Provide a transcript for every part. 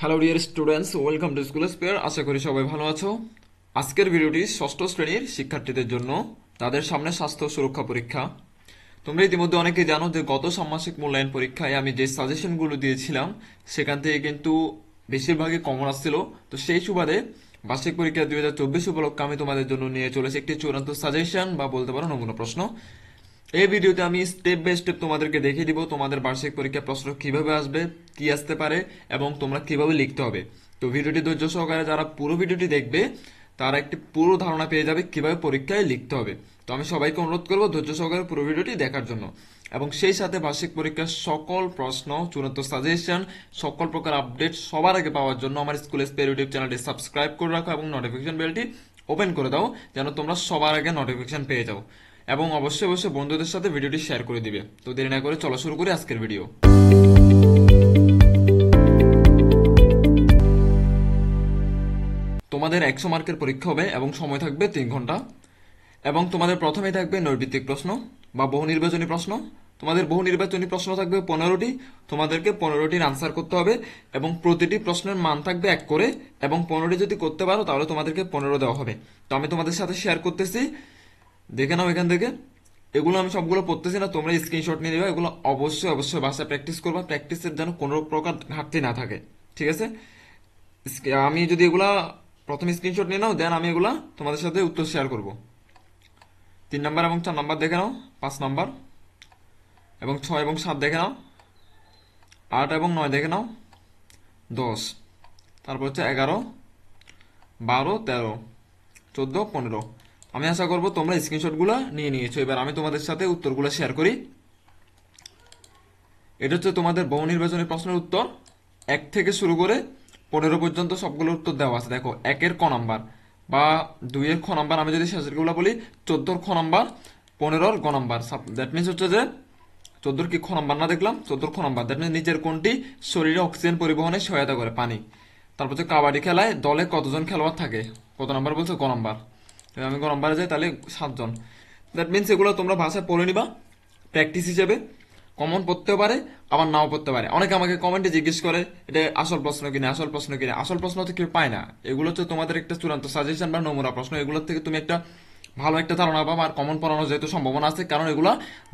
Hello dear students, welcome to school spare. আশা করি সবাই ভালো আছো। আজকের ভিডিওটি ষষ্ঠ শ্রেণীর শিক্ষার্থীদের জন্য, তাদের সামনে স্বাস্থ্য সুরক্ষা পরীক্ষা। তোমরা ইতিমধ্যে অনেকেই জানো যে গত ষান্মাসিক মূল্যায়ন পরীক্ষায় আমি যে সাজেশনগুলো দিয়েছিলাম সেখান থেকে কিন্তু বেশিরভাগই কমন আসছিল। তো সেই সুবাদে বার্ষিক পরীক্ষা 2024 উপলক্ষে আমি তোমাদের জন্য নিয়ে চলেছি একটি চূড়ান্ত সাজেশন বা বলতে পারো নমুনা প্রশ্ন। এই ভিডিওতে আমি স্টেপ বাই স্টেপ তোমাদেরকে দেখিয়ে দিব তোমাদের বার্ষিক পরীক্ষা প্রশ্ন কিভাবে আসবে, কি আসতে পারে এবং তোমরা কিভাবে লিখতে হবে। তো ভিডিওটি ধৈর্য সহকারে যারা পুরো ভিডিওটি দেখবে তারা একটি পুরো ধারণা পেয়ে যাবে কিভাবে পরীক্ষায় লিখতে হবে। তো আমি সবাইকে অনুরোধ করবো ধৈর্য সহকারে পুরো ভিডিওটি দেখার জন্য, এবং সেই সাথে বার্ষিক পরীক্ষার সকল প্রশ্ন, চূড়ান্ত সাজেশন, সকল প্রকার আপডেট সবার আগে পাওয়ার জন্য আমার স্কুল স্পেয়ার ইউটিউব চ্যানেলটি সাবস্ক্রাইব করে রাখো এবং নোটিফিকেশন বেলটি ওপেন করে দাও, যেন তোমরা সবার আগে নোটিফিকেশন পেয়ে যাও। এবং অবশ্যই অবশ্যই বন্ধুদের সাথে ভিডিওটি শেয়ার করে দিবে। তো দেরি না করে চলো শুরু করি আজকের ভিডিও। তোমাদের 100 মার্কের পরীক্ষা হবে এবং সময় থাকবে 3 ঘন্টা। এবং তোমাদের প্রথমেই থাকবে নৈর্ভিত্তিক প্রশ্ন বা বহু নির্বাচনী প্রশ্ন। তোমাদের বহু নির্বাচনী প্রশ্ন থাকবে 15টি। তোমাদেরকে 15টির আনসার করতে হবে এবং প্রতিটি প্রশ্নের মান থাকবে 1 করে, এবং 15টি যদি করতে পারো তাহলে তোমাদেরকে 15 দেওয়া হবে। তো আমি তোমাদের সাথে শেয়ার করতেছি, দেখে নাও এখান থেকে। এগুলো আমি সবগুলো পড়তেছি না, তোমরা স্ক্রিনশট নিয়ে নেবে। এগুলো অবশ্যই অবশ্যই বাসায় প্র্যাকটিস করবা, প্র্যাকটিসের যেন কোনো প্রকার ঘাটতি না থাকে, ঠিক আছে? আমি যদি এগুলা প্রথমে স্ক্রিনশট নিয়ে নাও, দেন আমি এগুলা তোমাদের সাথে উত্তর শেয়ার করব। 3 নাম্বার এবং 4 নাম্বার দেখে নাও, 5 নাম্বার এবং 6 এবং 7 দেখে নাও, 8 এবং 9 দেখে নাও, 10, তারপর হচ্ছে 11, 12, 13, 14, 15। আমি আশা করবো তোমরা স্ক্রিনশটগুলো নিয়ে নিয়েছো। এবার আমি তোমাদের সাথে উত্তরগুলো শেয়ার করি। এটা হচ্ছে তোমাদের বহু নির্বাচনী প্রশ্নের উত্তর। 1 থেকে শুরু করে 15 পর্যন্ত সবগুলো উত্তর দেওয়া আছে। দেখো, 1-এর ক নাম্বার বা 2-এর খ নাম্বার, আমি যদি শেষেরগুলো বলি 14-র খ নাম্বার, 15-র গ নাম্বার। দ্যাট মিনস হচ্ছে যে 14-র কি খ নাম্বার না দেখলাম, 14-র খ নাম্বার। দ্যাট মিনস নিচের কোনটি শরীরে অক্সিজেন পরিবহনে সহায়তা করে? পানি। তারপর হচ্ছে কাবাডি খেলায় দলে কতজন খেলোয়াড় থাকে? কত নাম্বার বলছে? গ নাম্বার। আমি গ নাম্বারে যাই, তাহলে 7 জন। দ্যাট মিনস এগুলো তোমরা ভাষায় পড়ে নিবা প্র্যাকটিস হিসেবে। কমন পড়তেও পারে, আবার নাও পড়তে পারে। অনেকে আমাকে কমেন্টে জিজ্ঞেস করে এটা আসল প্রশ্ন কিনা, আসল প্রশ্ন কিনা। আসল প্রশ্ন তো কেউ পায় না। এগুলো হচ্ছে তোমাদের একটা চূড়ান্ত সাজেশন বা নমুনা প্রশ্ন। এগুলোর থেকে তুমি একটা ভালো একটা ধারণা পাবা। আর কমন পড়ানোর যেহেতু সম্ভাবনা আছে, কারণ এগুলো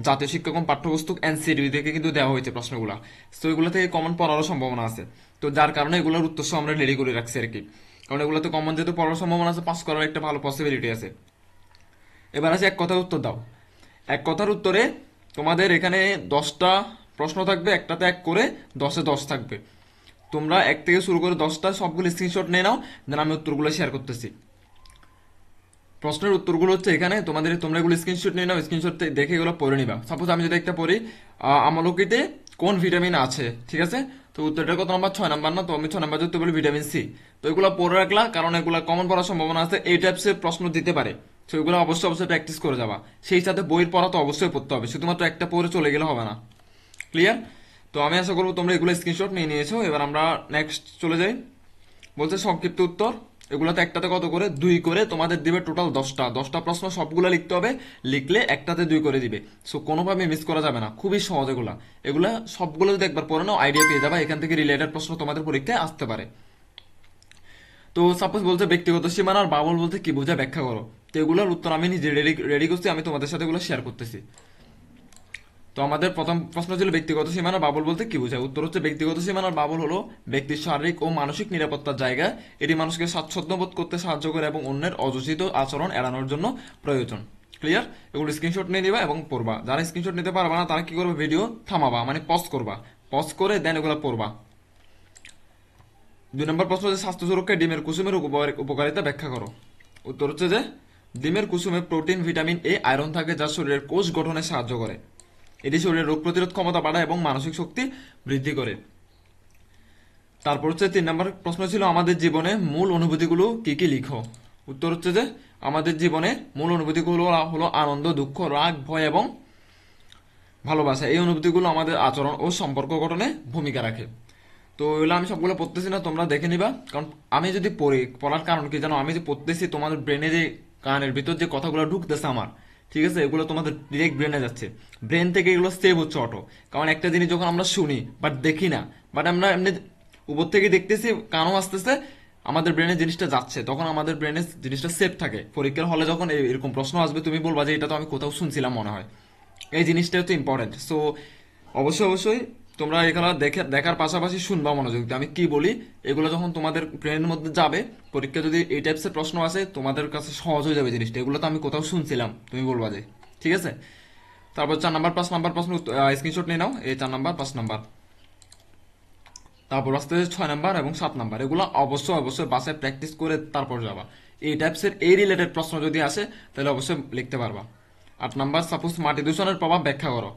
জাতীয় শিক্ষাক্রম পাঠ্যপুস্তক এনসিডি থেকে কিন্তু দেওয়া হয়েছে প্রশ্নগুলো। তো এগুলো থেকে কমন পড়ারও সম্ভাবনা আছে। তো যার কারণে এগুলোর উত্তর সহ আমরা রেডি করে রাখছি আর কি। কারণ এগুলোতে কমন যেহেতু পড়ার সম্ভাবনা আছে, পাস করার একটা ভালো পসিবিলিটি আছে। এবার আছে এক কথার উত্তর দাও। এক কথার উত্তরে তোমাদের এখানে 10টা প্রশ্ন থাকবে, একটাতে 1 করে, 10-এ 10 থাকবে। তোমরা 1 থেকে শুরু করে 10টা সবগুলো স্ক্রিনশট নিয়ে নাও, দেন আমি উত্তরগুলো শেয়ার করতেছি। প্রশ্নের উত্তরগুলো হচ্ছে এখানে তোমরা এগুলো স্ক্রিনশট নিয়ে নাও, স্ক্রিনশট দেখে এগুলো পড়ে নিবা। সাপোজ আমি যদি একটা পড়ি, আমলকিতে কোন ভিটামিন আছে, ঠিক আছে? তো উত্তরটা কত নাম্বার? 6 নাম্বার না? তো আমি 6 নাম্বার যদি বলি ভিটামিন সি। তো এগুলো পড়ে রাখলা, কারণ এগুলো কমন পড়ার সম্ভাবনা আছে, এই টাইপসের প্রশ্ন দিতে পারে। তো এগুলো অবশ্যই অবশ্যই প্র্যাকটিস করে যাবা। সেই সাথে বইয়ের পড়া তো অবশ্যই পড়তে হবে, শুধুমাত্র একটা পড়ে চলে গেলে হবে না। ক্লিয়ার? তো আমি আশা করবো তোমরা এগুলো স্ক্রিনশট নিয়ে নিয়েছো। এবার আমরা নেক্সট চলে যাই। বলছে সংক্ষিপ্ত উত্তর। এগুলোতে একটাতে কত করে? 2 করে তোমাদের দিবে। টোটাল 10টা প্রশ্ন সবগুলো লিখতে হবে। লিখলে একটাতে 2 করে দিবে। সো কোনোভাবে মিস করা যাবে না, খুবই সহজ এগুলা। এগুলা সবগুলো যদি একবার পড়ে নাও, আইডিয়া পেয়ে যাবে। এখান থেকে রিলেটেড প্রশ্ন তোমাদের পরীক্ষায় আসতে পারে। তো সাপোজ বলছে ব্যক্তিগত সীমানার বাবল বলতে কি বোঝায় ব্যাখ্যা করো। তো এগুলোর উত্তর আমি নিজে রেডি করছি, আমি তোমাদের সাথে এগুলো শেয়ার করতেছি। তো আমাদের প্রথম প্রশ্ন ছিল ব্যক্তিগত সীমানার বাবল বলতে কি বোঝায়। উত্তর হচ্ছে ব্যক্তিগত সীমানার বাবল হলো ব্যক্তির শারীরিক ও মানসিক নিরাপত্তার জায়গা। এটি মানুষকে স্বাচ্ছন্দ্য বোধ করতে সাহায্য করে এবং অন্যের অযোচিত আচরণ এড়ানোর জন্য প্রয়োজন। ক্লিয়ার? এগুলো স্ক্রিনশট নিয়ে নিবা এবং পড়বা। যারা স্ক্রিনশট নিতে পারবা না তারা কি করবে? ভিডিও থামাবা, মানে পজ করবা। পজ করে দেন এগুলো পড়বা। 2 নম্বর প্রশ্ন হচ্ছে স্বাস্থ্য সুরক্ষায় ডিমের কুসুমের উপকারিতা ব্যাখ্যা করো। উত্তর হচ্ছে যে ডিমের কুসুমে প্রোটিন, ভিটামিন এ, আয়রন থাকে, যা শরীরের কোষ গঠনে সাহায্য করে। এটি শরীরের রোগ প্রতিরোধ ক্ষমতা বাড়ায় এবং মানসিক শক্তি বৃদ্ধি করে। তারপর হচ্ছে 3 নম্বর প্রশ্ন ছিল আমাদের জীবনে মূল অনুভূতিগুলো কি কি লিখো। উত্তর হচ্ছে যে আমাদের জীবনে মূল অনুভূতিগুলো হলো আনন্দ, দুঃখ, রাগ, ভয় এবং ভালোবাসা। এই অনুভূতিগুলো আমাদের আচরণ ও সম্পর্ক গঠনে ভূমিকা রাখে। তো এগুলো আমি সবগুলো পড়তেছি না, তোমরা দেখে নিবা। কারণ আমি যদি পড়ার কারণ কি জানো? আমি যে পড়তেছি, তোমাদের ব্রেনে যে কানের ভিতর যে কথাগুলো ঢুকতেছে আমার, ঠিক আছে, এগুলো তোমাদের ডিরেক্ট ব্রেনে যাচ্ছে। ব্রেন থেকে এগুলো সেভ হচ্ছে অটো। কারণ একটা জিনিস যখন আমরা শুনি বাট দেখি না, বাট আমরা এমনি উপর থেকে দেখতেছি কানও আসতেছে, আমাদের ব্রেনে জিনিসটা যাচ্ছে, তখন আমাদের ব্রেনে জিনিসটা সেফ থাকে। পরীক্ষার হলে যখন এরকম প্রশ্ন আসবে তুমি বলবা যে এটা তো আমি কোথাও শুনছিলাম মনে হয়। এই জিনিসটা হচ্ছে ইম্পর্টেন্ট। সো অবশ্যই অবশ্যই তোমরা এগুলো দেখার পাশাপাশি শুনবা মনোযোগ দিয়ে আমি কি বলি। এগুলো যখন তোমাদের ব্রেনের মধ্যে যাবে, পরীক্ষা যদি এই টাইপসের প্রশ্ন আসে তোমাদের কাছে সহজ হয়ে যাবে জিনিসটা, এগুলো তো আমি কোথাও শুনছিলাম তুমি বলবা যে। ঠিক আছে, তারপর 4 নাম্বার 5 নাম্বার প্রশ্ন স্ক্রিনশট নিয়ে নাও, এই 4 নাম্বার 5 নাম্বার। তারপর আসতে 6 নাম্বার এবং 7 নাম্বার, এগুলো অবশ্যই অবশ্যই বাসায় প্র্যাকটিস করে তারপর যাবা। এই টাইপসের এই রিলেটেড প্রশ্ন যদি আসে তাহলে অবশ্যই লিখতে পারবা। 8 নাম্বার সাপোজ মাটি দূষণের প্রভাব ব্যাখ্যা করো।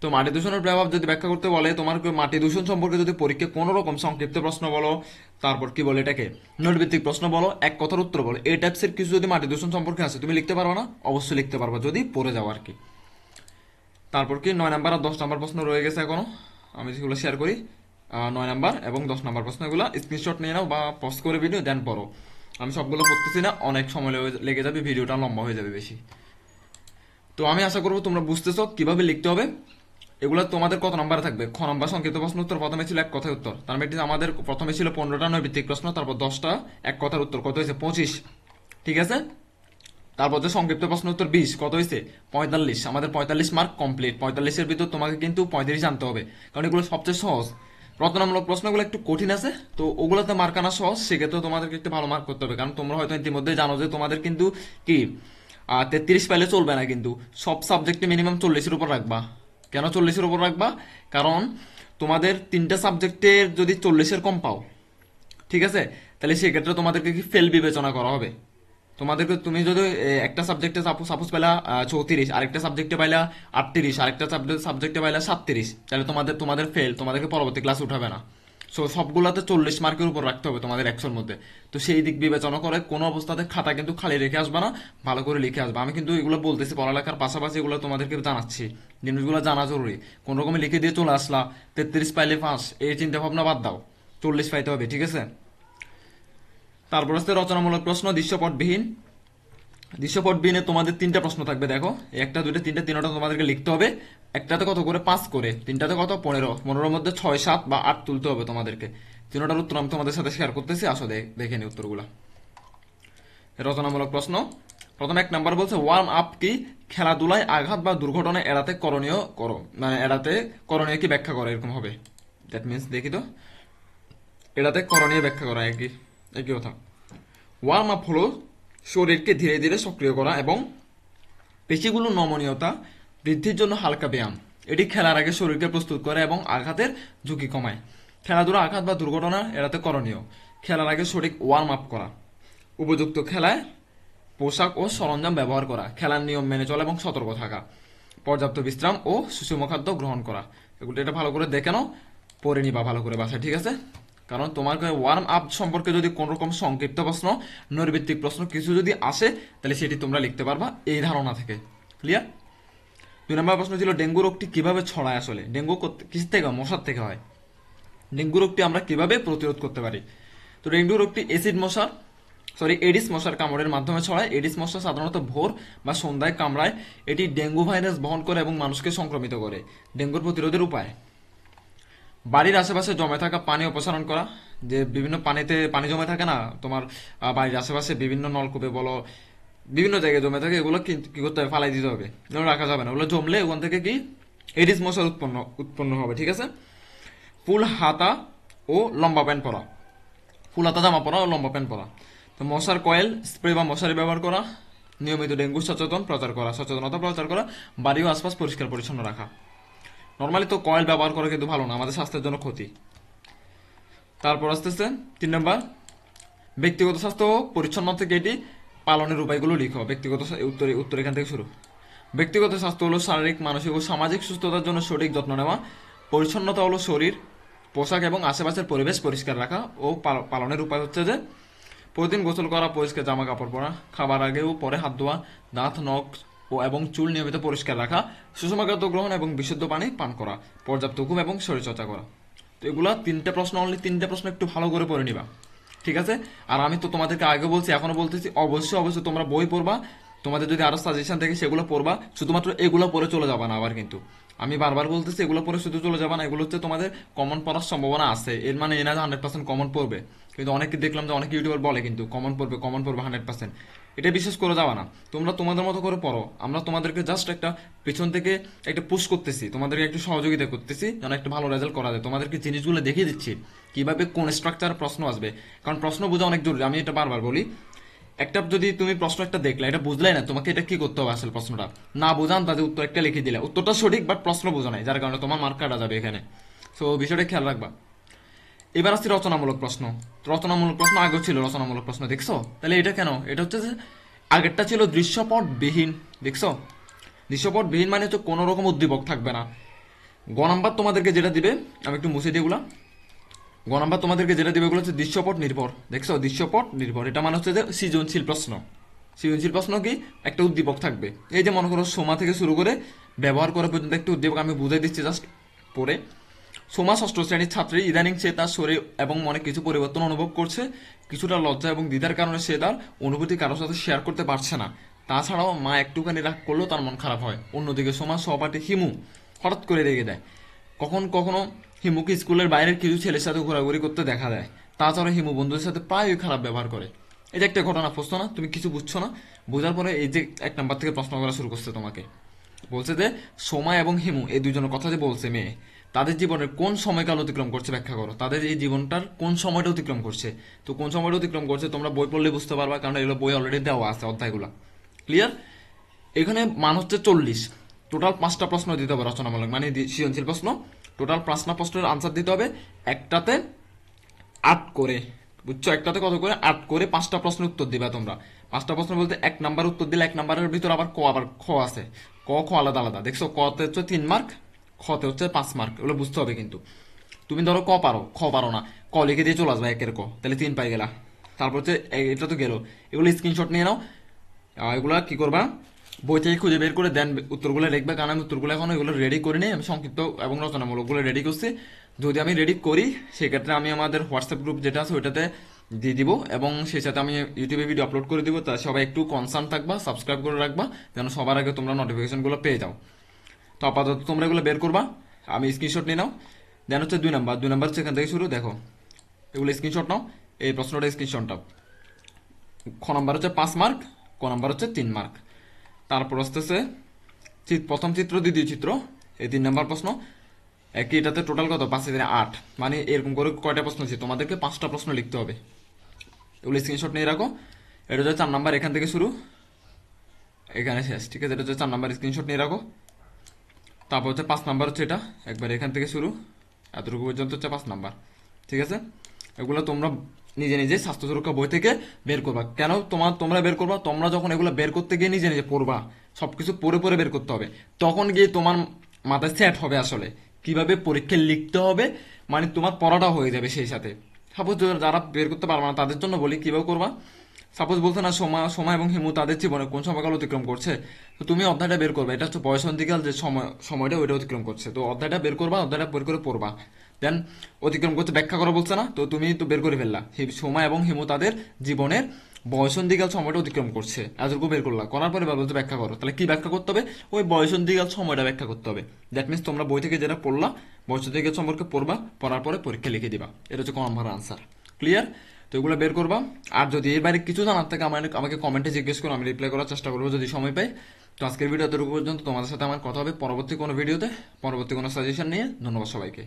তো মাটি দূষণের প্রভাব যদি ব্যাখ্যা করতে বলে, তোমার মাটি দূষণ সম্পর্কে যদি পরীক্ষা কোনো রকম সংক্ষিপ্ত প্রশ্ন বলো, তারপর কি বলে এটাকে নোটভিত্তিক প্রশ্ন বলো, এক কথার উত্তর বলো, এই টাইপসের কিছু যদি মাটি দূষণ সম্পর্কে আসে তুমি লিখতে পারবা না? অবশ্যই লিখতে পারবা যদি পড়ে যাও আর কি। তারপর কি 9 নাম্বার আর 10 নাম্বার প্রশ্ন রয়ে গেছে এখনো, আমি যেগুলো শেয়ার করি। 9 নাম্বার এবং 10 নাম্বার প্রশ্ন, এগুলো স্ক্রিনশট নিয়ে নাও বা পজ করে ভিডিও দেন পড়ো। আমি সবগুলো পড়তেছি না, অনেক সময় লেগে যাবে, ভিডিওটা লম্বা হয়ে যাবে বেশি। তো আমি আশা করবো তোমরা বুঝতেছো কিভাবে লিখতে হবে। এগুলো তোমাদের কত নাম্বারে থাকবে? খ নাম্বার সংক্ষিপ্ত প্রশ্ন উত্তর, প্রথমে ছিল এক কথায় উত্তর, তার মানে আমাদের প্রথমে ছিল 15টা নৈর্ভিত্তিক প্রশ্ন, তারপর 10টা এক কথার উত্তর, কত হয়েছে 25। ঠিক আছে, তারপর যে সংক্ষিপ্ত প্রশ্ন উত্তর 20, কত হয়েছে 45। আমাদের 45 মার্ক কমপ্লিট। 45-এর ভিতর তোমাকে কিন্তু 35 আনতে হবে, কারণ এগুলো সবচেয়ে সহজ। রচনামূলক প্রশ্নগুলো একটু কঠিন আছে, তো ওগুলোতে মার্ক আনা সহজ, সেক্ষেত্রে তোমাদেরকে একটু ভালো মার্ক করতে হবে। কারণ তোমরা হয়তো ইতিমধ্যে জানো যে তোমাদের কিন্তু কি 33 পাইলে চলবে না, কিন্তু সব সাবজেক্টে মিনিমাম 40-এর উপর রাখবা। কেন 40-এর উপর রাখবা? কারণ তোমাদের 3টা সাবজেক্টের যদি 40-এর কম পাও, ঠিক আছে, তাহলে সেক্ষেত্রে তোমাদেরকে কি ফেল বিবেচনা করা হবে। তোমাদেরকে তুমি যদি একটা সাবজেক্টে সাপোজ পাইলা 34, আরেকটা সাবজেক্টে পাইলা 38, আরেকটা সাবজেক্টে পাইলা 37, তাহলে তোমাদের তোমাদের ফেল, তোমাদেরকে পরবর্তী ক্লাস উঠাবে না। সো সবগুলোতে 40 মার্কের উপর রাখতে হবে তোমাদের 100-এর মধ্যে। তো সেই দিক বিবেচনা করে কোনো অবস্থাতে খাতা কিন্তু খালি রেখে আসবা না, ভালো করে লিখে আসবা। আমি কিন্তু এগুলো বলতেছি পড়ালেখার পাশাপাশি, এগুলো তোমাদেরকে জানাচ্ছি, জিনিসগুলো জানা জরুরি। কোন রকমে লিখে দিয়ে চলে আসলা 33 পাইলে পাস, এই চিন্তা ভাবনা বাদ দাও, 40 পাইতে হবে। ঠিক আছে, তারপর হচ্ছে রচনামূলক প্রশ্ন দৃশ্যপটবিহীন। দৃশ্যপটবিহীনে তোমাদের 3টা প্রশ্ন থাকবে, দেখো একটা দুইটা তিনটা, তিনটা তোমাদেরকে লিখতে হবে। একটাতে কত করে 5 করে, তিনটাতে কত 15, 15-এর মধ্যে 6, 7 বা 8 তুলতে হবে তোমাদেরকে। তিনটার উত্তর আমি তোমাদের সাথে শেয়ার করতেছি, আসো দেখে নি উত্তরগুলো। রচনামূলক প্রশ্ন, প্রথম 1 নাম্বার বলছে ওয়ার্ম আপ কি? খেলাধুলায় আঘাত বা দুর্ঘটনা এড়াতে করণীয় করো, মানে এড়াতে করণীয় কি ব্যাখ্যা করো, এরকম হবে। দ্যাট মিনস দেখি তো, এড়াতে করণীয় ব্যাখ্যা করা, একই একই কথা। ওয়ার্ম আপ হলো শরীরকে ধীরে ধীরে সক্রিয় করা এবং পেশিগুলো নমনীয়তা বৃদ্ধির জন্য হালকা ব্যায়াম। এটি খেলার আগে শরীরকে প্রস্তুত করে এবং আঘাতের ঝুঁকি কমায়। খেলাধুলা আঘাত বা দুর্ঘটনা এড়াতে করণীয়: খেলার আগে সঠিক ওয়ার্ম আপ করা, উপযুক্ত খেলায় পোশাক ও সরঞ্জাম ব্যবহার করা, খেলার নিয়ম মেনে চলা এবং সতর্ক থাকা, পর্যাপ্ত বিশ্রাম ও সুষম খাদ্য গ্রহণ করা। এগুলো এটা ভালো করে দেখে নাও, পড়ে নিবা ভালো করে বাসায়। ঠিক আছে, কারণ তোমাকে ওয়ার্ম আপ সম্পর্কে যদি কোন রকম সংক্ষিপ্ত প্রশ্ন, নৈর্ভিত্তিক প্রশ্ন কিছু যদি আসে, তাহলে সেটি তোমরা লিখতে পারবা এই ধারণা থেকে। ক্লিয়ার? 2 নম্বর প্রশ্ন ছিল ডেঙ্গু রোগটি কিভাবে ছড়ায়। আসলে ডেঙ্গু কিস থেকে, মশার থেকে হয়। ডেঙ্গু রোগটি আমরা কিভাবে প্রতিরোধ করতে পারি? তো ডেঙ্গু রোগটি এডিস মশার কামড়ের মাধ্যমে ছড়ায়। এডিস মশা সাধারণত ভোর বা সন্ধ্যায় কামড়ায়। এটি ডেঙ্গু ভাইরাস বহন করে এবং মানুষকে সংক্রমিত করে। ডেঙ্গুর প্রতিরোধের উপায়: বাড়ির আশেপাশে জমে থাকা পানি অপসারণ করা। যে বিভিন্ন পানিতে পানি জমে থাকে না তোমার, বাড়ির আশেপাশে বিভিন্ন নলকূপে বলো, বিভিন্ন জায়গায় জমে থাকে, এগুলো কি করতে হবে? ফালাই দিতে হবে, এগুলো রাখা যাবে না। ওগুলো জমলে ওখান থেকে কি এডিস মশার উৎপন্ন হবে। ঠিক আছে, ফুল হাতা ও লম্বা প্যান্ট পরা, ফুল হাতা জামা পরা ও লম্বা প্যান্ট পরা। তো মশার কয়েল স্প্রে বা মশারি ব্যবহার করা, নিয়মিত ডেঙ্গু সচেতনতা প্রচার করা, বাড়ি ও আশপাশ পরিষ্কার পরিচ্ছন্ন রাখা। নর্মালি তো কয়েল ব্যবহার করা কিন্তু ভালো না, আমাদের স্বাস্থ্যের জন্য ক্ষতি। তারপর আসতেছে 3 নম্বর, ব্যক্তিগত স্বাস্থ্য ও পরিচ্ছন্ন থেকে এটি পালনের উপায়গুলো লিখো। ব্যক্তিগত উত্তর এখান থেকে শুরু। ব্যক্তিগত স্বাস্থ্য হলো শারীরিক, মানসিক ও সামাজিক সুস্থতার জন্য সঠিক যত্ন নেওয়া। পরিচ্ছন্নতা হলো শরীর, পোশাক এবং আশেপাশের পরিবেশ পরিষ্কার রাখা। ও পালনের উপায় হচ্ছে যে প্রতিদিন গোসল করা, পরিষ্কার জামা কাপড় পরা, খাবার আগে ও পরে হাত ধোয়া, দাঁত নখ এবং চুল নিয়মিত পরিষ্কার রাখা, সুষম খাদ্য গ্রহণ এবং বিশুদ্ধ পানি পান করা, পর্যাপ্ত ঘুম এবং শরীরচর্চা করা। তো এগুলা 3টে প্রশ্ন, অনলি 3টে প্রশ্ন একটু ভালো করে পড়ে নিবা। ঠিক আছে, আর আমি তো তোমাদেরকে আগে বলছি, এখনো বলতেছি, অবশ্যই অবশ্যই তোমরা বই পড়বা। তোমাদের যদি আরো সাজেশন থাকে সেগুলো পড়বা, শুধুমাত্র এগুলো পড়ে চলে যাবা না আবার কিন্তু। আমি বারবার বলতেছি এগুলো পরে শুধু চলে যাবে না, এগুলো হচ্ছে তোমাদের কমন পড়ার সম্ভাবনা আছে, এর মানে এনা 100% কমন পড়বে। কিন্তু অনেকে দেখলাম যে অনেক ইউটিউবার বলে কিন্তু কমন পড়বে 100%, এটা বিশ্বাস করে যাওয়া না। তোমরা তোমাদের মতো করে পড়ো, আমরা তোমাদেরকে জাস্ট একটা পিছন থেকে একটা পুশ করতেছি, তোমাদেরকে একটু সহযোগিতা করতেছি যেন একটা ভালো রেজাল্ট করা যায়, তোমাদেরকে জিনিসগুলো দেখিয়ে দিচ্ছি কিভাবে কোন স্ট্রাকচার প্রশ্ন আসবে। কারণ প্রশ্ন বোঝা অনেক জরুরি, আমি এটা বারবার বলি। একটা যদি তুমি প্রশ্ন একটা দেখলে, এটা বুঝলে না, তোমাকে এটা কি করতে হবে আসলে প্রশ্নটা না বোঝান তাদের উত্তর একটা লিখে দিলে, উত্তরটা সঠিক বাট প্রশ্ন বোঝা নাই, যার কারণে তোমার মার্ক কাটা যাবে এখানে। সো বিষয়টা খেয়াল রাখবা। এবার আসছে রচনামূলক প্রশ্ন। রচনামূলক প্রশ্ন আগেও ছিল রচনামূলক প্রশ্ন, দেখছো? তাহলে এটা কেন? এটা হচ্ছে যে আগেরটা ছিল দৃশ্যপটবিহীন, দেখছো? দৃশ্যপটবিহীন মানে হচ্ছে কোনো রকম উদ্দীপক থাকবে না। গ নাম্বার তোমাদেরকে যেটা দিবে, আমি একটু মুছে দিই এগুলা। গ নাম্বার তোমাদেরকে যেটা দিবে এগুলো হচ্ছে দৃশ্যপট নির্ভর, দেখছো? দৃশ্যপট নির্ভর এটা মানে হচ্ছে যে সৃজনশীল প্রশ্ন। সৃজনশীল প্রশ্ন কি? একটা উদ্দীপক থাকবে। এই যে মনে করো সোমা থেকে শুরু করে ব্যবহার করা পর্যন্ত একটা উদ্দীপক, আমি বুঝাই দিচ্ছি জাস্ট পরে। সোমা ষষ্ঠ শ্রেণীর ছাত্রী, ইদানিং সে তার শরীর এবং মনে কিছু পরিবর্তন অনুভব করছে। কিছুটা লজ্জা এবং দ্বিধার কারণে সে তার অনুভূতি কারোর সাথে শেয়ার করতে পারছে না। তাছাড়াও মা একটুখানি রাগ করলেও তার মন খারাপ হয়। অন্যদিকে সোমার সহপাঠী হিমু হঠাৎ করে রেগে দেয়। কখনো কখনো হিমুকে স্কুলের বাইরের কিছু ছেলের সাথে ঘোরাঘুরি করতে দেখা যায়। তাছাড়া হিমু বন্ধুদের সাথে প্রায়ই খারাপ ব্যবহার করে। এই যে একটা ঘটনা, বুঝছো না? তুমি কিছু বুঝছো না, বোঝার পরে এই যে 1 নাম্বার থেকে প্রশ্ন করা শুরু করছে তোমাকে। বলছে যে সোমা এবং হিমু এই দুজনের কথা যে বলছে মেয়ে, তাদের জীবনের কোন সময়কাল অতিক্রম করছে ব্যাখ্যা করো। তাদের এই জীবনটার কোন সময়টা অতিক্রম করছে? তো কোন সময়টা অতিক্রম করছে তোমরা বই পড়লে বুঝতে পারবা, কারণ এগুলো বই অলরেডি দেওয়া আছে অধ্যায়গুলো। ক্লিয়ার? এখানে মান হচ্ছে 40। টোটাল 5টা প্রশ্ন দিতে হবে রচনামূলক, মানে সৃজনশীল প্রশ্ন। টোটাল 5টা প্রশ্নের আনসার দিতে হবে, একটাতে 8 করে, বুঝছো? একটাতে কত করে? 8 করে 5টা প্রশ্নের উত্তর দিবা তোমরা। 5টা প্রশ্ন বলতে 1 নাম্বার উত্তর দিলে 1 নাম্বারের ভিতর আবার খ আছে। খ আলাদা আলাদা, দেখছো? কতে হচ্ছে 3 মার্ক, খতে হচ্ছে 5 মার্ক, এগুলো বুঝতে হবে কিন্তু। তুমি ধরো ক পারো, খ পারো না, ক লিখে দিয়ে চলে আসবে 1-এর ক, তাহলে 3 পাই গেলা। তারপর হচ্ছে এটা তো গেল, এগুলো স্ক্রিনশট নিয়ে নাও। এগুলা কি করবা? বই থেকে খুঁজে বের করে দেন উত্তরগুলো লিখবে, কারণ আমি উত্তরগুলো এখন এগুলো রেডি করে নিই, আমি সংক্ষিপ্ত এবং রচনামূলকগুলো রেডি করছি। যদি আমি রেডি করি সেক্ষেত্রে আমি আমাদের হোয়াটসঅ্যাপ গ্রুপ যেটা আছে ওইটাতে দিয়ে দিব, এবং সেই সাথে আমি ইউটিউবে ভিডিও আপলোড করে দিব। তাই সবাই একটু কনসার্ন থাকবা, সাবস্ক্রাইব করে রাখবা, যেন সবার আগে তোমরা নোটিফিকেশনগুলো পেয়ে যাও। তো আপাতত তোমরা এগুলো বের করবা, আমি স্ক্রিনশট নিয়ে নাও। দেন হচ্ছে 2 নাম্বার, 2 নাম্বার হচ্ছে এখান থেকে শুরু, দেখো এগুলো স্ক্রিনশট নাও, এই প্রশ্নটা স্ক্রিনশট নাও। খ নাম্বার হচ্ছে 5 মার্ক, ক নাম্বার হচ্ছে 3 মার্ক। তারপর আসতেছে প্রথম চিত্র, দ্বিতীয় চিত্র, এই 3 নাম্বার প্রশ্ন। একই, এটাতে টোটাল কত? 5-8, মানে এরকম করে কয়টা প্রশ্ন আছে তোমাদেরকে 5টা প্রশ্ন লিখতে হবে। এগুলো স্ক্রিনশট নিয়ে রাখো। এটা হচ্ছে 4 নাম্বার, এখান থেকে শুরু এখানে শেষ, ঠিক আছে? এটা হচ্ছে 4 নাম্বার, স্ক্রিনশট নিয়ে রাখো। তারপর হচ্ছে 5 নাম্বার, হচ্ছে এটা একবার এখান থেকে শুরু এতটুকু পর্যন্ত হচ্ছে 5 নাম্বার, ঠিক আছে? এগুলো তোমরা নিজে নিজে স্বাস্থ্য সুরক্ষা বই থেকে বের করবা। কেন তোমরা বের করবা? তোমরা যখন এগুলো বের করতে গিয়ে নিজে নিজে পড়বা, সবকিছু পড়ে পড়ে বের করতে হবে, তখন গিয়ে তোমার মাথায় সেট হবে আসলে কিভাবে পরীক্ষা লিখতে হবে, মানে তোমার পড়াটা হয়ে যাবে সেই সাথে। সাপোজ যারা বের করতে পারবে না তাদের জন্য বলি কিভাবে করবা। সাপোজ বলছে না সোমা এবং হিমু তাদের জীবনে কোন সময়কাল অতিক্রম করছে, তো তুমি অধ্যায়টা বের করবে। এটা হচ্ছে বয়সন্ধিকাল যে সময়টা ওইটা অতিক্রম করছে, তো অধ্যায়টা বের করবা, অধ্যায়টা বের করে পড়বা। দেন অতিক্রম করতে ব্যাখ্যা করা বলছে না, তো তুমি তো বের করে ফেললা সোমা এবং হিমু তাদের জীবনের বয়সন্ধিকাল সময়টা অতিক্রম করছে, এতটুকু বের করলা। করার পরে বলতে ব্যাখ্যা করো। তাহলে কি ব্যাখ্যা করতে হবে? ওই বয়সন্ধিকাল সময়টা ব্যাখ্যা করতে হবে। দ্যাট মিনস তোমরা বই থেকে যেটা পড়লা বয়সন্ধিকাল সম্পর্কে পড়বা, পড়ার পরে পরীক্ষা লিখে দিবা। এটা হচ্ছে ক নম্বর আনসার। ক্লিয়ার? তো এগুলো বের করবা। আর যদি এর বাইরে কিছু জানার থাকে আমাকে কমেন্টে জিজ্ঞেস করো, আমি রিপ্লাই করার চেষ্টা করবো যদি সময় পাই। তো আজকের ভিডিও এতটুকু পর্যন্ত, তোমাদের সাথে আমার কথা হবে পরবর্তী কোনো ভিডিওতে, পরবর্তী কোনো সাজেশন নিয়ে। ধন্যবাদ সবাইকে।